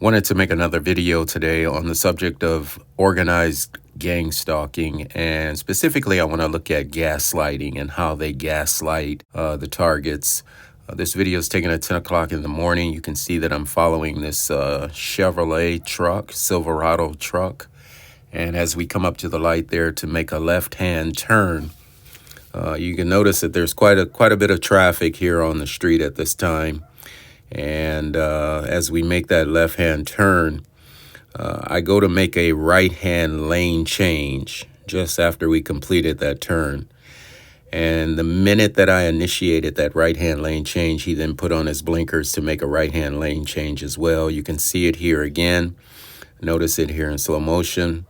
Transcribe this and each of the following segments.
Wanted to make another video today on the subject of organized gang stalking, and specifically I want to look at gaslighting and how they gaslight the targets. This video is taken at 10 o'clock in the morning. You can see that I'm following this Chevrolet truck, Silverado truck, and as we come up to the light there to make a left-hand turn, you can notice that there's quite a bit of traffic here on the street at this time. And as we make that left-hand turn, I go to make a right-hand lane change just after we completed that turn. And the minute that I initiated that right-hand lane change, he then put on his blinkers to make a right-hand lane change as well. You can see it here again. Notice it here in slow motion.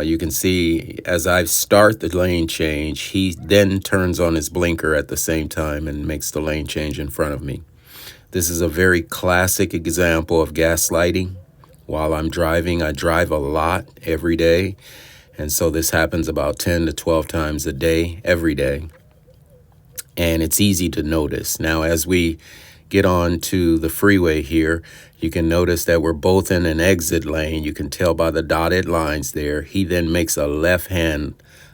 You can see as I start the lane change, he then turns on his blinker at the same time and makes the lane change in front of me. This is a very classic example of gaslighting. While I'm driving, I drive a lot every day. And so this happens about 10 to 12 times a day, every day. And it's easy to notice. Now, as we get on to the freeway here, you can notice that we're both in an exit lane. You can tell by the dotted lines there. He then makes a left-hand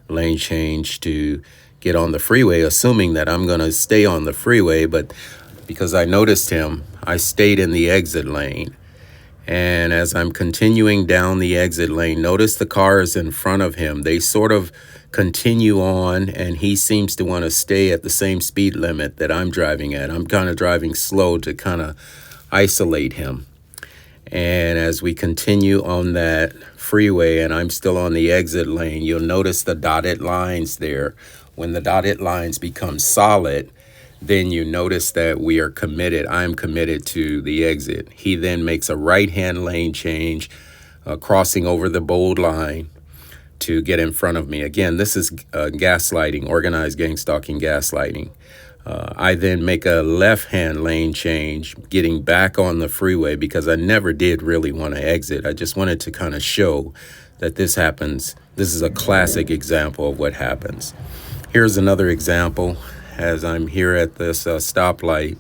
lane change to get on the freeway, assuming that I'm going to stay on the freeway, but because I noticed him, I stayed in the exit lane. And as I'm continuing down the exit lane, notice the cars in front of him. They sort of continue on, and he seems to want to stay at the same speed limit that I'm driving at. I'm kind of driving slow to kind of isolate him. And as we continue on that freeway and I'm still on the exit lane, you'll notice the dotted lines there. When the dotted lines become solid, then you notice that we are committed. I'm committed to the exit. He then makes a right-hand lane change, crossing over the bold line to get in front of me. Again, this is gaslighting, organized gang stalking gaslighting. I then make a left-hand lane change, getting back on the freeway because I never did really want to exit. I just wanted to kind of show that this happens. This is a classic example of what happens. Here's another example. As I'm here at this stoplight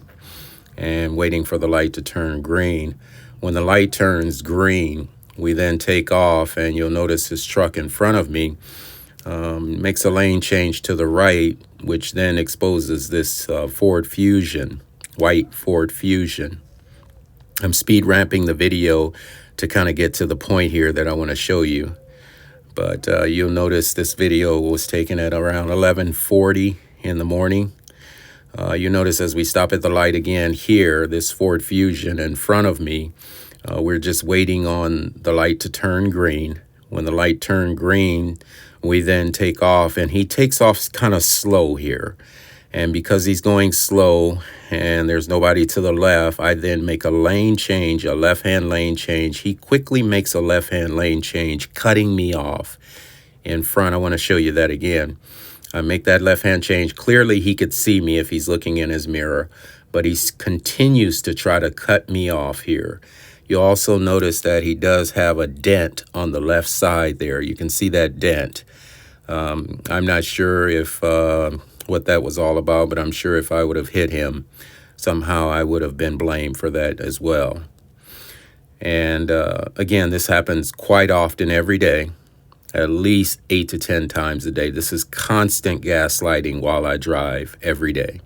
and waiting for the light to turn green. When the light turns green, we then take off, and you'll notice his truck in front of me makes a lane change to the right, which then exposes this Ford Fusion, white Ford Fusion. I'm speed ramping the video to kind of get to the point here that I want to show you. But you'll notice this video was taken at around 11:40 in the morning. You notice as we stop at the light again here, this Ford Fusion in front of me, we're just waiting on the light to turn green. When the light turned green, we then take off, and he takes off kind of slow here. And because he's going slow and there's nobody to the left, I then make a lane change, a left-hand lane change. He quickly makes a left-hand lane change, cutting me off in front. I want to show you that again. I make that left-hand change. Clearly, he could see me if he's looking in his mirror, but he continues to try to cut me off here. You also notice that he does have a dent on the left side there. You can see that dent. I'm not sure if what that was all about, but I'm sure if I would have hit him, somehow I would have been blamed for that as well. And again, this happens quite often every day. At least 8 to 10 times a day. This is constant gaslighting while I drive every day.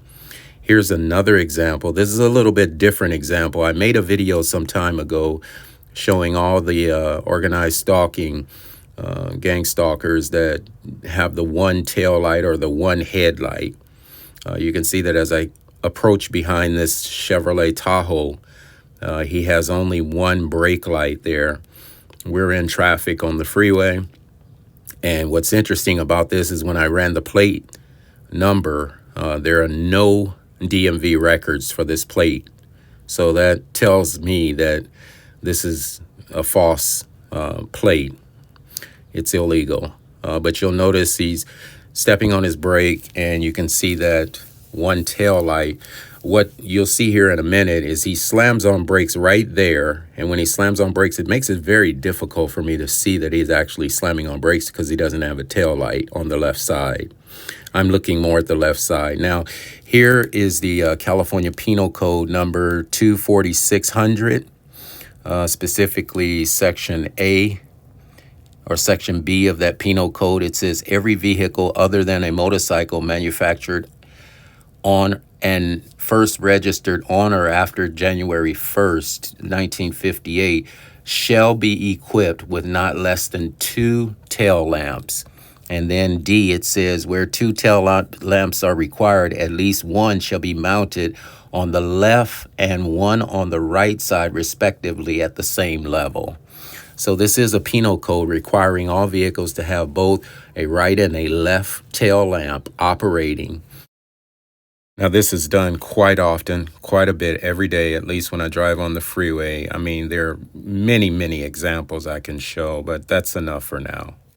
Here's another example. This is a little bit different example. I made a video some time ago showing all the organized stalking gang stalkers that have the one tail light or the one headlight. You can see that as I approach behind this Chevrolet Tahoe, he has only one brake light there. We're in traffic on the freeway. And what's interesting about this is when I ran the plate number, there are no DMV records for this plate. So that tells me that this is a false plate. It's illegal. But you'll notice he's stepping on his brake, and you can see that one tail light. What you'll see here in a minute is he slams on brakes right there. And when he slams on brakes, it makes it very difficult for me to see that he's actually slamming on brakes because he doesn't have a tail light on the left side. I'm looking more at the left side. Now, here is the California Penal Code number 24600. specifically Section A or Section B of that penal code. It says every vehicle other than a motorcycle manufactured on and first registered on or after January 1st, 1958, shall be equipped with not less than 2 tail lamps. And then D, it says where 2 tail lamps are required, at least one shall be mounted on the left and one on the right side, respectively, at the same level. So this is a penal code requiring all vehicles to have both a right and a left tail lamp operating. Now, this is done quite often, quite a bit every day, at least when I drive on the freeway. I mean, there are many, many examples I can show, but that's enough for now.